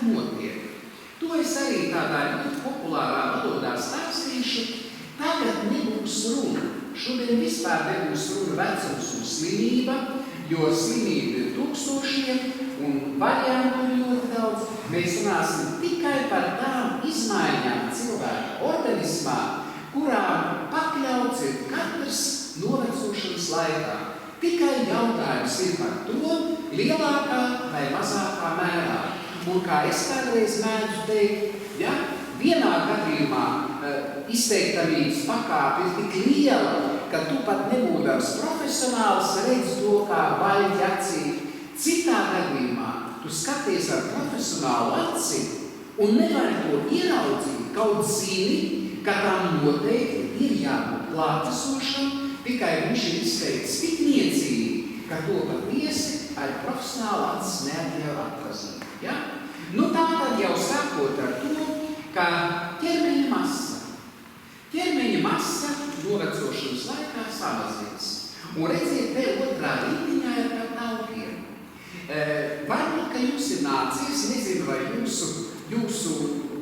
notiek. To es arī tādā ļoti populārā valodā stāstīšu. Tagad nebūs runa. Šodien vispār nebūs runa vecums un slimība, jo slimība ir tūkstošiem un variantu ir ļoti daudz. Mēs runāsim tikai par tām izmaiņām cilvēka organismā, kurām pakļauts ir katrs novecošanas laikā. Tikai jautājums ir par to lielākā vai mazākā mērā. Un kā es kādreiz mēdzu teikt, ja vienā gadījumā izteiktamības pakāpe ir tik liela, ka tu pat nebūdams profesionāls redz to kā vaļķi acī. Citā gadījumā tu skaties ar profesionālu aci un nevari to ieraudzīt, kaut zini, ka tam noteikti ir jābūt klātesošam, tikai viņš ir izteikts tik niecīgi, ka to patiesi ar profesionālu acis neatļauj atpazīt. Ja? Nu tātad jau sākot ar to, ka ķermeņa masa. Ķermeņa masa novecošanas laikā samazinās. Un redziet, te otrā rindiņā ir par taukiem. Varbūt, ka jums ir nācies, nezinu, vai jūsu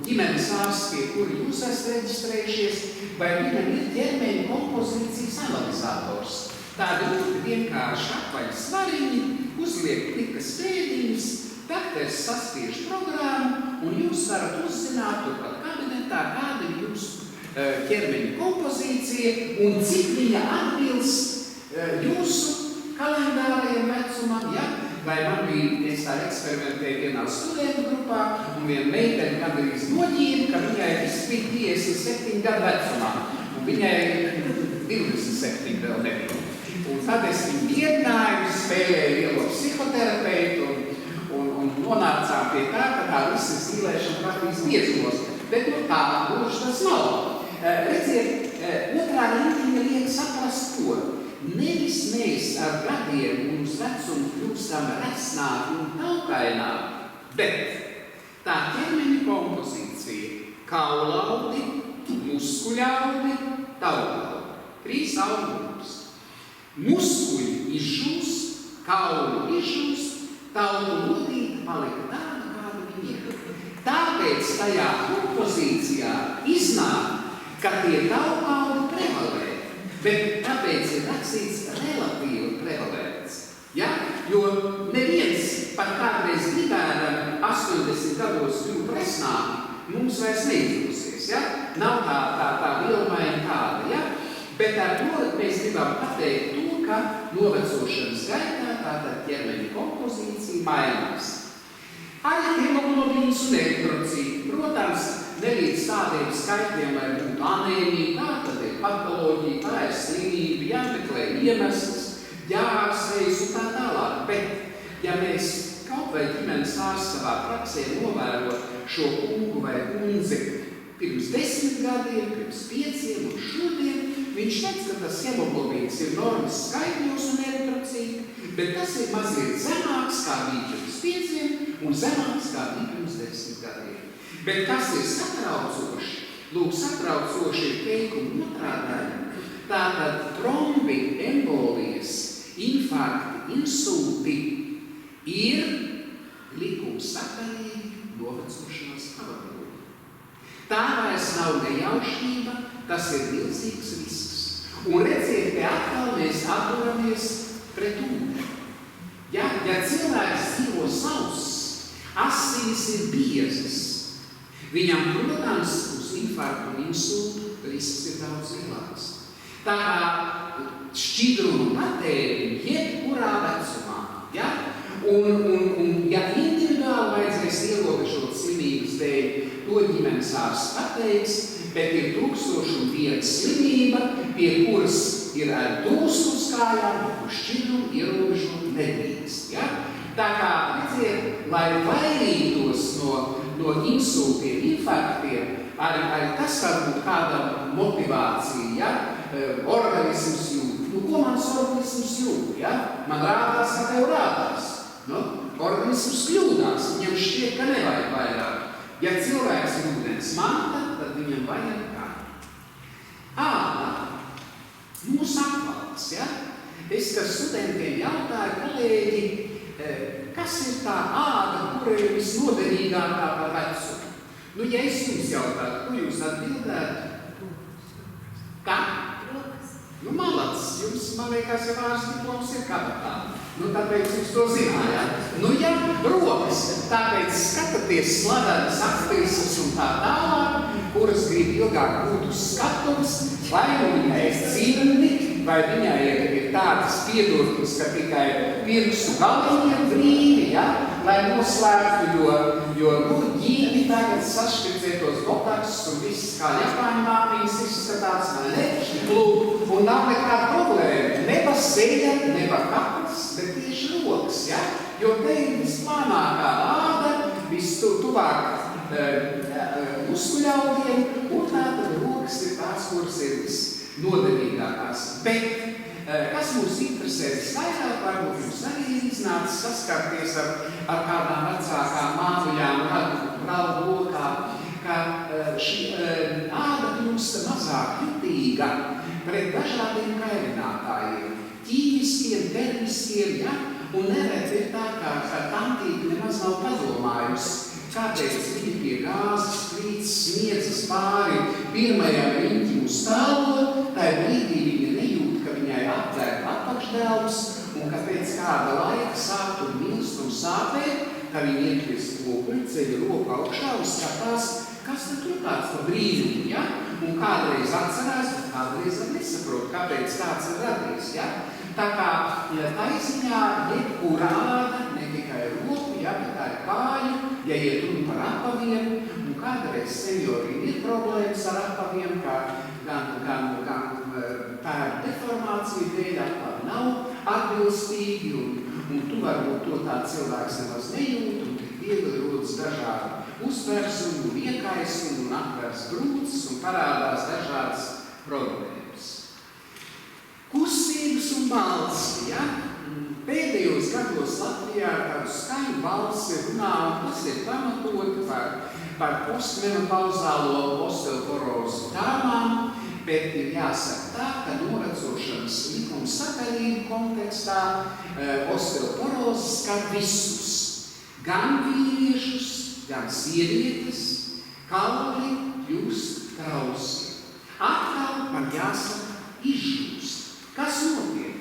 ģimenes ārsts, pie kura jūs esat reģistrējušies, vai viņam ir ķermeņa kompozīcijas analizators. Tādi ļoti vienkārši apaļi svariņi, uzliek plikas pēdiņas, dakteris saspiež programmu, un jūs varat uzzināt turpat kabinetā, kāda ir jūsu ķermeņa kompozīcija un cik viņa atbilst jūsu kalendāriem vecumam, ja? Vai man bija, es tā eksperimentēju vienā studentu grupā, un viena meitene gandrīz noģīra, ka viņai viss bija 57 gadu vecumā, un viņai 27 vēl nebija. Un tad es viņu vietināju, spēlēju lielo psihoterapeitu, un nonācām pie tā, ka tā visa zīlēšana praktiski diezgos. Bet nu tā, gluži tas nav. Redziet, otrā rindiņa liek saprast ko. Nevis mēs ar gadiem un uz vecumu kļūstam resnāki un taukaināki, bet tā ķermeņa kompozīcija – kaulaudi, muskuļaudi, taukaudi. 3 augums. Muskuļi izžūst, kauli izžūst, tauku lodīta palika tāda, kāda viņa ir. Tāpēc tajā kompozīcijā iznāk, ka tie taukaudi prevalē. Bet tāpēc ir rakstīts relatīvi prevalēts. Ja? Jo neviens pat kādreiz gribēdam 80 gados kļūt presnāki, mums vairs neizdosies. Ja? Nav tā vielmaiņa tāda. Ja? Bet ar to mēs gribam pateikt to, ka novecošanas gaitā tātad ķermeņa kompozīcija mainās. Arī hemoglobīns un eritrocīti. Protams, nelīdz tādiem skaitļiem, lai būtu anēmija, tā tad ir patoloģija, tā ir slimība, jāmeklē iemesls, jāārstējas un tā tālāk. Bet, ja mēs kaut vai ģimenes ārsts savā praksē novērot šo kungu vai kundzi pirms 10 gadiem, pirms 5 un šodien, viņš redz, ka tas hemoglobīns ir normas skaitļos un eritrocīti, bet tas ir mazliet zemāks, kā bija pirms 5 un zemāks, kā bija pirms 10 gadiem. Bet kas ir satraucoši? Lūk, satraucoši ir teikuma otrā daļa. Tātad trombi, embolijas, infarkti, insulti ir likumsakarīgi novecošanās pavadījumi. Tā vairs nav nejaušība, tas ir milzīgs risks. Un redziet, te atkal mēs atduramies pret ūdeni. Ja cilvēks dzīvo sauss, asinis ir biezas, viņam, protams, uz infarktu un insultu risks ir daudz lielāks. Tā kā šķidrumu patēriņu jebkurā vecumā, ja? Un ja individuāli vajadzēs ierobežot slimības dēļ, to ģimenes ārsts pateiks, bet ir 1001 slimība, pie kuras ir ar dūstu uz kājām, un šķidrumu ierobežot nedrīkst. Ja? Tā kā, redziet, lai vairītos no insultiem, infarktiem, arī tas var būt kāda motivācija, ja? Organisms jūt. Nu, ko mans organisms jūt? Ja? Man rādās, ka tev rādās. Nu, organisms kļūdās, viņam šķiet, ka nevajag vairāk. Ja cilvēks ir ūdens manta, tad viņam vajag kā. Āda. Mūs apvalks, ja? Es, kad studentiem jautāju, kolēģi, kas ir tā āda, kura ir visnoderīgākā par vecumu. Nu, ja es jums jautātu, ko jūs atbildētu? Kā? Nu, malacis, jums, man liekas, ja vārds diploms ir kabatā. Nu, tāpēc jūs to zinājāt. Nu, ja rokas, tāpēc skatāties slavenas aktrises un tā tālāk, kuras grib ilgāk būt uz skatuves, vai nu viņai ir cimdi, vai viņai ir tādas piedurknes, ka tikai pirkstu galiņiem brīvi, ja? Lai noslēgtu, jo ģīni tagad saškricētos botaksus un viss kā Japāņu māmīs izskatās, vai ne? Un nav nekāda problēma, ne pa seja, ne pa kapats, bet tieši rokas, ja? Jo te ir visplānākā āda, vistuvāk muskuļaudiem, un tātad rokas ir tās, kuras ir visnoderīgākās. Bet kas mūs interesē visvairāk, varbūt jums arī ir iznācis saskarties ar kādām vecākām māmuļām, kādu braudu lokā, ka šī āda kļūst mazāk jutīga pret dažādiem kailinātājiem, ķīmiskiem, termiskiem, ja? Un nereti ir tā, ka tantīte nemaz nav padomājusi, kāpēc viņa pie gāzes plīts sniedzas pāri pirmajam riņķim uz tālo, tai brīdī viņa nejūt, ka viņai apvērt apakšdelps, un ka pēc kāda laika sāk tur milst un sāpēt, ka viņa iekļies lokuļu, ceļa roku augšā un skatās, kas tad tur tāds pa brīnumu, ja? Un kādreiz atcerās, bet kādreiz nesaprot, kāpēc tāds ir radies, ja? Tā kā taisiņā jebkura āda, ne tikai roku, ja, bet tā ir kāju, ja iet runa par apaviem, un kādreiz senioriem ir problēmas ar apaviem, kā gan pēru deformācija dēļ apavi nav atbilstīgi, un tu varbūt to tā cilvēks nemaz nejūt, un tik viegli rodas dažādi uzversumi, un iekaisumi, un atvers grūtas, un parādās dažādas problēmas. Kustības un balsi, ja? Pēdējos gados Latvijā tādu skaņu balsi runā, un tas ir pamatoti par postmenopauzālo osteoporozi dāmām, bet ir jāsaka tā, ka novecošanas likuma sakarību kontekstā osteoporozi skar visus, gan vīriešus, gan sievietes, kauli kļūst trausi. Atkal man jāsaka izžūst. Kas notiek?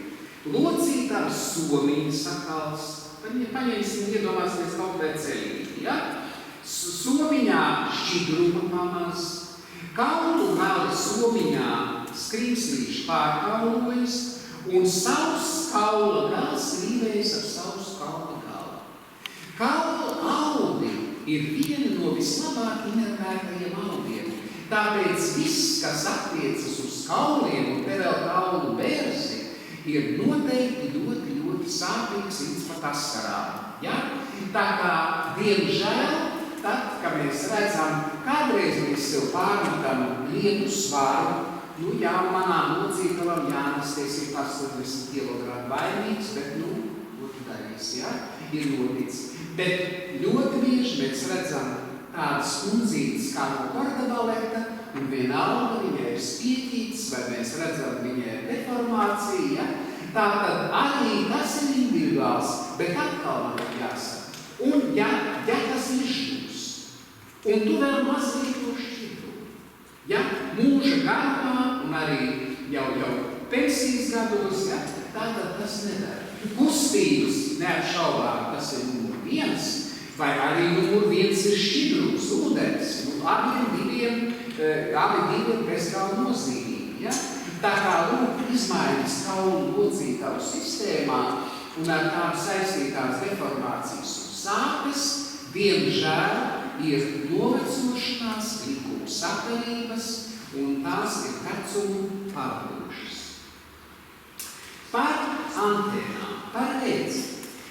Locītās somiņas sakals, paņemsim, iedomāsimies kaut vai ceļīgi, ja? Somiņā šķidruma pamaz, kaulu gali somiņā skrīmslīši pārkaulojas, un savs kaula gals rīvējas ar savs kaula galu. Kaula audi ir viena no vislabāk inervētajiem audiem. Tāpēc viss, kas attiecas uz kauliem un te vēl kaulu bērzi, ir noteikti ļoti, ļoti sāpīgs līdz pat askarām. Ja? Tā kā, diemžēl, tad, kad mēs redzam, kādreiz mēs sev pārmetam lielu svaru, nu jā, manām locītavam jānesties ir 80 kg vainīgs, bet, ko tu darīsi, ja? Ir noticis. Bet ļoti bieži mēs redzam tādas kundzītes kā no kordabaleta, un vienalga viņai ir spieķītes, vai mēs redzam viņai ir deformācija, ja? Tātad arī tas ir individuāls, bet atkal man ir jāsaka. Un ja tas ir šķūs, un tu vēl mazliet to šķidru, ja? Mūža garumā un arī jau pensijas gados, ja? Tātad tas nedara. Kustības neapšaubām, tas ir numur 1, vai arī numur 1 ir šķidrums, ūdens. Abi divi bezkauli nozīmīgi. Ja? Tā kā izmaiņas kaulu locītavu sistēmā un ar tām saistītās deformācijas un sāpes, diemžēl, ir novecošanās likuma sakarības, un tās ir vecumu pārlūšas. Par antēnām, par redzi.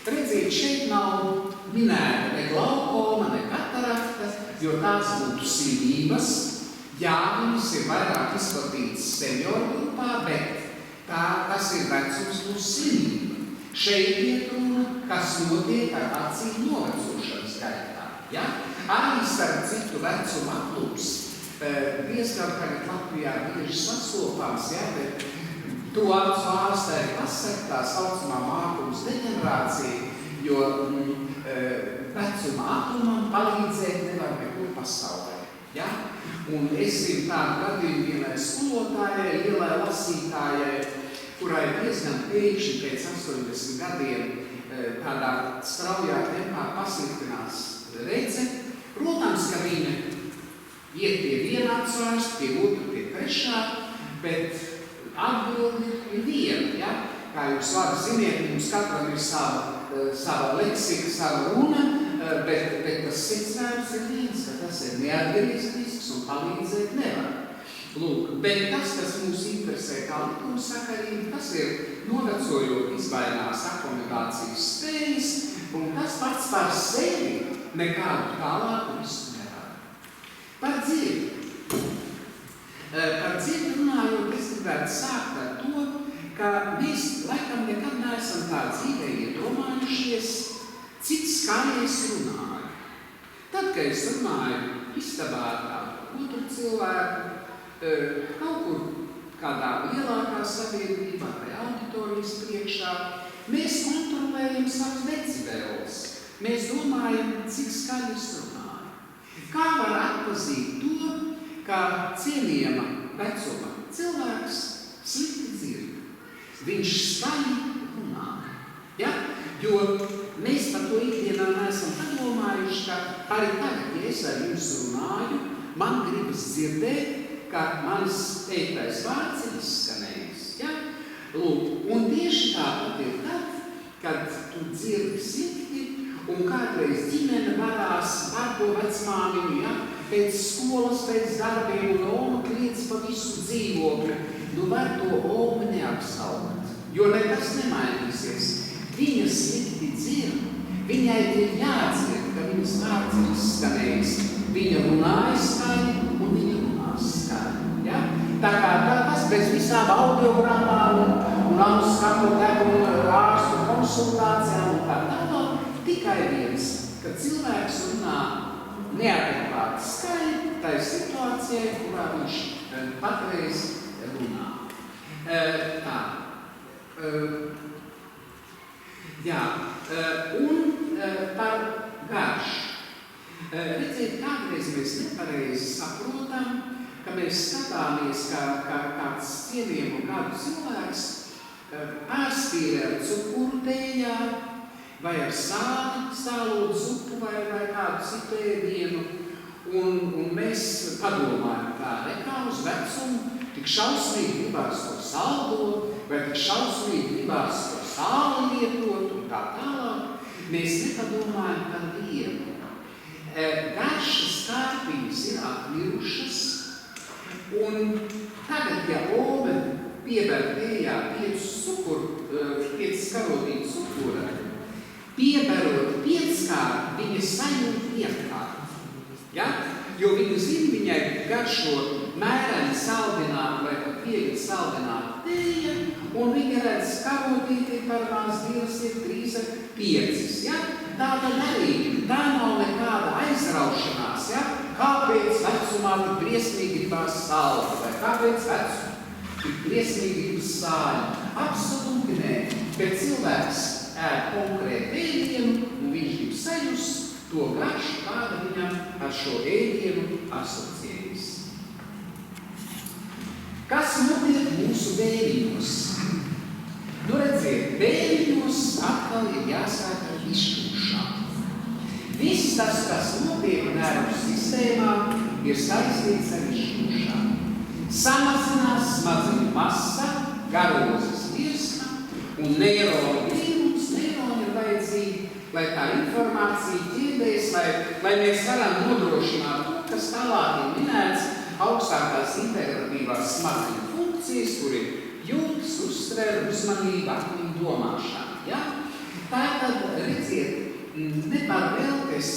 Redziet, šeit nav minēta ne glaukoma, ne katarakta, jo tās būtu slimības. Jā, viņas ir vairāk izplatītas senioru grupā, bet tas ir vecums būs slimība. Šeit iet runa, kas notiek ar acīm novecošanas gaitā. Ja? Arī starp citu vecumu aplūps, diezgan tagad Latvijā bieži sastopās, ja, bet to acu ārstē pasaka tā saucamā mākums deģenerācija, jo vecuma aplumam palīdzēt nevar nekur pasaulē. Ja? Un es zinu tādu gadījumu vienai skolotājai, lielai lasītājai, kurai diezgan pēkšņi pēc 80 gadiem tādā straujā tempā pasliktinās redze. Protams, ka viņa iet pie vienā svārsta, pie otra, pie trešā, bet atbildi ir viena. Ja? Kā jūs labi ziniet, mums katram ir sava leksika, sava runa, bet tas secinājums ir viens, ka tas ir neatgrieznisks un palīdzēt nevar. Lūk, bet tas, kas mūs interesē kā likuma sakarība, tas ir novecojot izvainās akomodācijas spējas, un tas pats par sevi nekādu tālāku visu nerāda. Par dzīvi. Par dzīvi runājot, es gribētu sākt ar to, ka mēs laikam nekad neesam tā dzīvē iedomājušies, cik skaļi es runāju. Tad, kad es runāju istabā ar kādu otru cilvēku, kaut kur kādā lielākā sabiedrībā vai auditorijas priekšā, mēs kontrolējam savus decibelus. Mēs domājam, cik skaļi es runāju. Kā var atpazīt to, ka cienījama vecuma cilvēks slikti dzird? Viņš skaļi runā. Ja? Jo mēs par to ikdienā neesam padomājuši, ka arī tagad, ja es ar jums runāju, man gribas dzirdēt, ka mans teiktais vārds ir izskanējis. Ja? Lūk, un tieši tāpat ir tad, kad tu dzirdi slikti, un kādreiz ģimene varās ar to vecmāmiņu, ja? Pēc skolas, pēc darbiem, un Oma kliedz pa visu dzīvokli. Nu var to Oma neapsaukt, jo nekas nemainīsies. Viņa slikti dzird, viņai ir jādzird, ka viņas vārds ir izskanējis. Viņa runāja skaļi, un viņa runās skaļi. Ja? Tā kā tas bez visām audiogramām un skatotāju un ārstu konsultācijām un tā tālāk, tikai viens, ka cilvēks runā neadekvāti skaļi tai situācijai, kurā viņš patreiz runā. Un par garšu. Redziet, kādreiz mēs nepareizi saprotam, ka mēs skatāmies, kā kāds cienījam un kādu cilvēks pārspīlē ar cukuru tējā, vai ar sālot zupu vai kādu citu ēdienu, un mēs padomājam tā, nekā uz vecumu, tik šausmīgi gribās to saldot, vai tik šausmīgi gribās to sāli lietot un tā tālāk. Mēs nepadomājam par vienu. Garšas kārpības ir atmirušas, un tagad, ja Ome pieber tējā 5 karotītu cukura, pieberot 5 kārt, viņa sajūt vienkārt. Ja? Jo viņa zina, viņai garšo mēreni saldināt vai pat viegli saldināt tēja, un viņa redz karotīti par mās dienas ir 3 ar 5. Ja? Tāda arī, tā nav nekāda aizraušanās. Ja? Kāpēc vecumā tik briesmīgi gribās saldu, vai kāpēc vecumā tik briesmīgi gribas sāļu? Absolūti nē, bet cilvēks ēd konkrēti ēdienu, un viņš grib sajust to garšu, kāda viņam ar šo ēdienu asociējas. Kas notiek mūsu vēriņos? Nu redziet, vēriņos atkal ir jāsāk ar izšķūšanu. Viss tas, kas notiek nervu sistēmā, ir saistīts ar izšķūšanu. Samazinās smadzeņu masa, garozes virsma un neironu brīvums. Neironi ir vajadzīgi, lai tā informācija ķirdēs, lai mēs varam nodrošināt to, kas tālāk ir minēts augstākās integratīvās smadzeņu funkcijas, kur ir jūtas, uztver, uzmanība, atmiņa, domāšana. Ja? Tātad, redziet, ne par vēl, es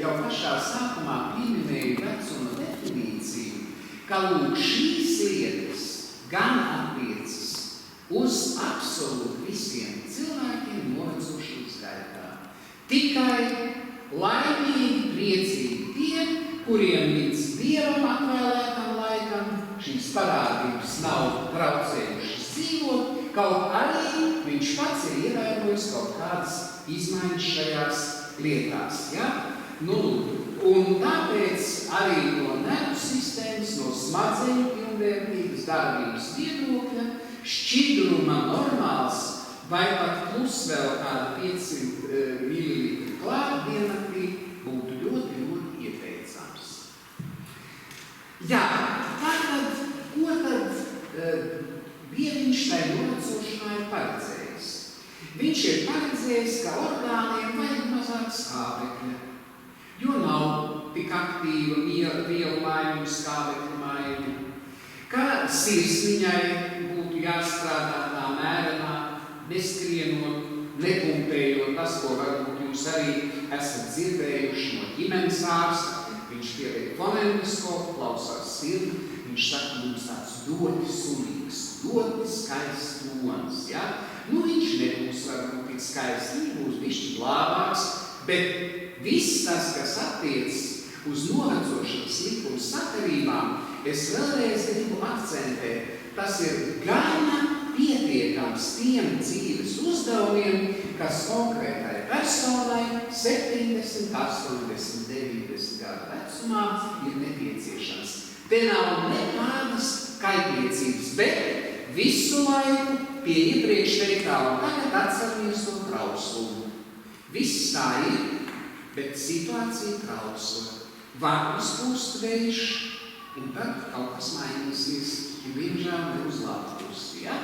jau pašā sākumā pieminēju vecuma definīciju, ka lūk šīs lietas gan attiecas uz absolūti visiem cilvēkiem novecošanas gaitā. Tikai laimīgi, priecīgi tie, kuriem līdz Dievam atvēlētam laikam šīs parādības nav traucējušas dzīvot, kaut arī viņš pats ir ievērojis kaut kādas izmaiņas šajās lietās. Ja? Un tāpēc arī no nervu sistēmas, no smadzeņu pilnvērtības darbības viedokļa šķidruma normāls vai pat plus vēl kāda 500 ml klāt diennaktī būtu ļoti, ļoti ieteicams. Jā, tātad, ko tad Dieviņš tai novecošanā ir paredzējis? Viņš ir paredzējis, ka orgāniem vajag mazāk skābekļa, jo nav tik aktīva vielu maiņu, skābekļa maiņu, ka sirsniņai būtu jāstrādā tā mērenā, neskrienot, nepumpējot tas, ko varbūt jūs arī esat dzirdējuši no ģimenes ārsta. Viņš pieliek fonendoskopu, klausās sirdi, viņš saka, mums tāds ļoti sulīgs, ļoti skaists tons, ja? Viņš nebūs varbūt tik skaists, viņš būs bišķi blāvāks, bet viss tas, kas attiecas uz novecošanas likuma sakarībām, es vēlreiz gribu akcentēt, tas ir gana pietiekams tiem dzīves uzdevumiem, kas konkrētai personai 70, 80, 90 gadu vecumā ir nepieciešams. Te nav nekādas kaitniecības, bet visu laiku pie iepriekš teiktā un tagad atceramies to trauslumu. Viss tā ir, bet situācija trausla. Var uzpūst vējš, un tad kaut kas mainīsies, un diemžēl ne uz labu pusi. Ja?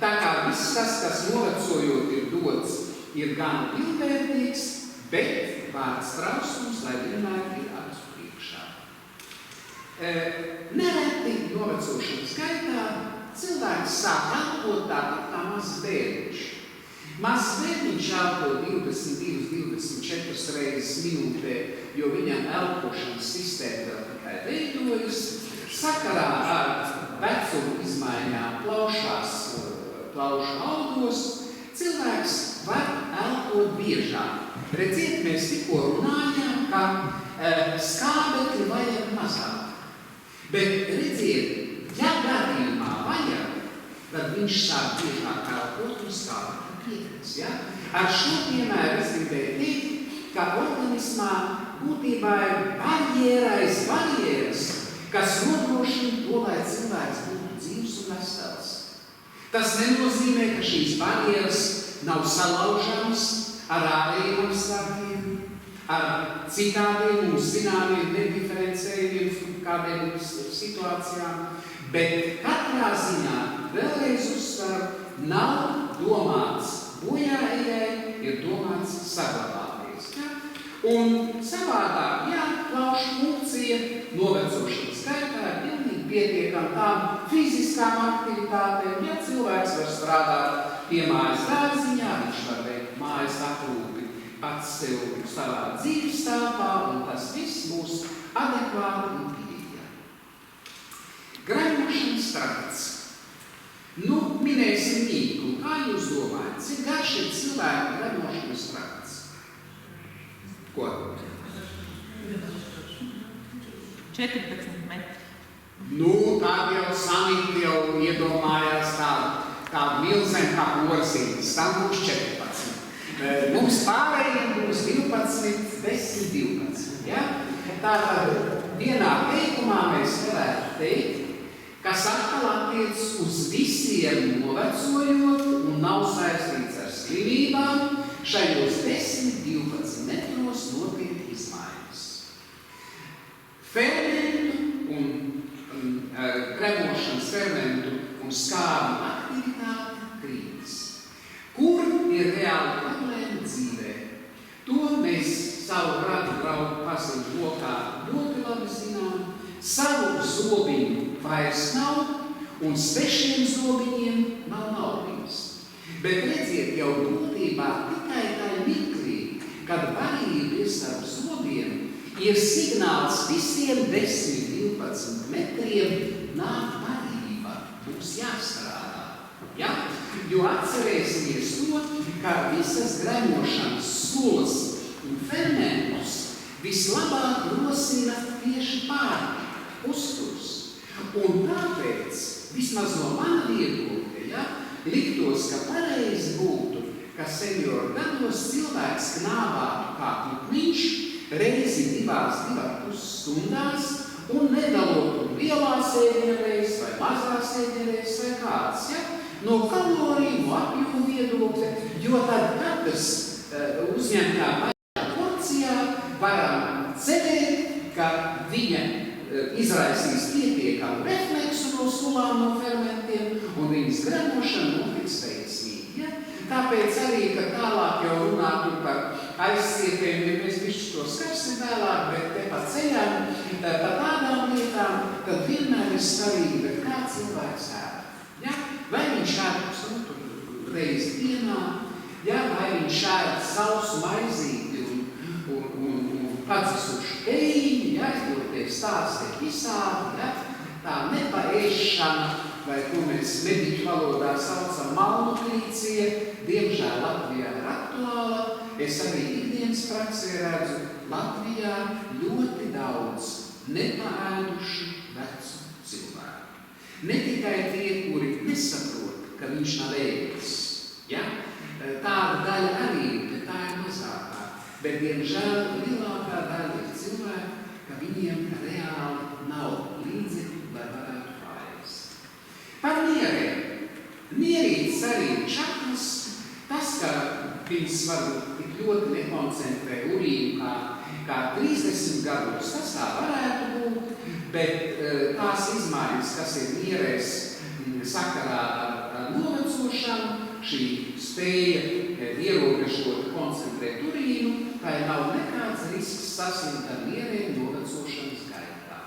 Tā kā viss tas, kas novecojot ir dots, ir gan pilnvērtīgs, bet vārds trauslums, lai vienmēr ir acu priekšā. Nereti novecošanas gaitā cilvēks sāk elpot tāpat kā mazs bērniņš. Mazs bērniņš elpo 22-24 reizes minūtē, jo viņam elpošanas sistēma vēl tikai veidojas. Sakarā ar vecumu izmaiņām plaušu audos cilvēks var elpot biežāk. Redziet, mēs tikko runājām, ka skābekļi vajag mazāk. Bet redziet, ja gadījumā vajag, tad viņš sāk biežāk elpot un skābekļi piekris. Ja? Ar šo piemēru es gribēju teikt, ka organismā būtībā ir barjeras, kas nodrošina to, lai cilvēks būtu dzīvs un vesels. Tas nenozīmē, ka šīs barjeras nav salaužamas ar ārējiem apstākļiem, ar citādiem un zināmiem nediferencējumiem kādiem situācijām, bet katrā ziņā vēlreiz uzsveru, nav domāts bojāējai, ir domāts saglabāties. Ja? Un savādāk, plaušu funkcija novecošanas gaitā ir pilnīgi pietiekama tām fiziskām aktivitātēm. Ja cilvēks var strādāt pie mājas dārziņā, viņš var veikt mājas aprūpi pats sev savā dzīves telpā, un tas viss būs adekvāti un pieejami. Gremošanas trakts. Minēsim mīklu. Kā jūs domājat, cik garš ir cilvēku gremošanas trakts? Ko? 14 metri. Tādi jau samīti jau iedomājās tādu milzēm kā porzītes. Tam būs 14. Mums pārējiem būs 12, 10, 12. Ja? Tātad vienā teikumā mēs varētu teikt, kas atkal attiec uz visiem novecojot un nav saistīts ar slimībām, šajos 10, 12 metros notiek izmaiņas. Fermentu un gremošanas fermentu un skābu aktivitāte krītas. Kur ir reāla problēma dzīvē? To mēs savu radu draugu paziņu lokā ļoti labi zinām. Savu zobiņu vairs nav, un svešiem zobiņiem nav naudiņas. Bet redziet, jau būtībā tikai tajā mirklī, kad barība ir starp zobiem, ir signāls visiem 10, 12 metriem nāk barība, būs jāstrādā. Ja? Jo atcerēsimies to, ka visas gremošanas sulas un fermentus vislabāk rosina tieši pārtika, uzturs. Un tāpēc, vismaz no mana viedokļa, liktos, ka pareizi būtu, ka senioru gados cilvēks knāvātu kā putniņš reizi 2,5 stundās un nedalotu lielās ēdienreizes vai mazās ēdienreizes vai kādas, ja? No kaloriju, no apjomu viedokļa, jo tad katrs uzņemtā pašā porcijā varam cerēt, ka viņa izraisīs pietiekamu refleksu no sulām, no fermentiem, un viņas gremošana notiks veiksmīgi. Ja? Tāpēc arī, ka tālāk jau runātu par aizcietēm, ja mēs bišķi to skarsim vēlāk, bet te pa ceļām, pa tādām lietām, tad vienmēr ir svarīgi, kā cilvēks ēd. Ja? Vai viņš ēd reizi dienā, ja? Vai viņš ēd sausu maizīti un padzisušu teīņu, ja? Jo tie stāsti ir visādi, ja? Tā nepaēšana, vai ko mēs mediķu valodā saucam malnutrīcija, diemžēl Latvijā ir aktuāla. Es arī ikdienas praksē redzu Latvijā ļoti daudz nepaēdušu vecu cilvēku. Ne tikai tie, kuri nesaprot, ka viņš nav ēdis. Ja? Tāda daļa arī ir, bet tā ir mazākā. Bet, diemžēl, lielākā daļa ir cilvēki, ka viņiem reāli nav līdzekļu, lai varētu paēst. Par mieriem. Mierītis arī ir čaklas. Tas, ka viņas varbūt tik ļoti nekoncentrē urīnu kā 30 gados, tas tā varētu būt, bet tās izmaiņas, kas ir mierēs sakarā ar novecošanu, šī spēja ierobežot koncentrēt urīnu, tai nav nekāds risks saslimt ar mieriem novecošanas gaitā.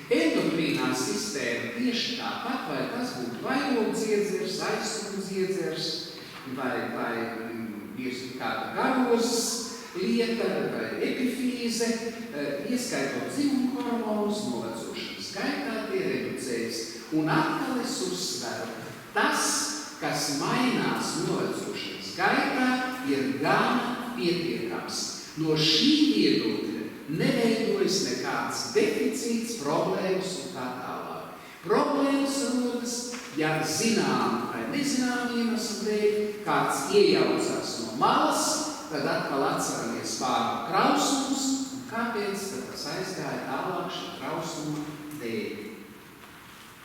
Endokrīnā sistēma tieši tāpat, vai tas būtu vairodziedzers, aizsumdziedzers, vai kāda garozes lieta, vai epifīze, ieskaitot dzimumu hormonus, novecošanas gaitā tie reducējas. Un atkal es uzsveru, tas, kas mainās novecošanas gaitā, ir gana pietiekams. No šī viedokļa neveidojas nekāds deficīts, problēmas un tā tālāk. Problēmas rodas, ja zinām vai nezinām iemeslu dēļ, kāds iejaucās no malas, tad atkal atceramies vārdu trausums, un kāpēc tad tas aizgāja tālāk šī trausuma dēļ.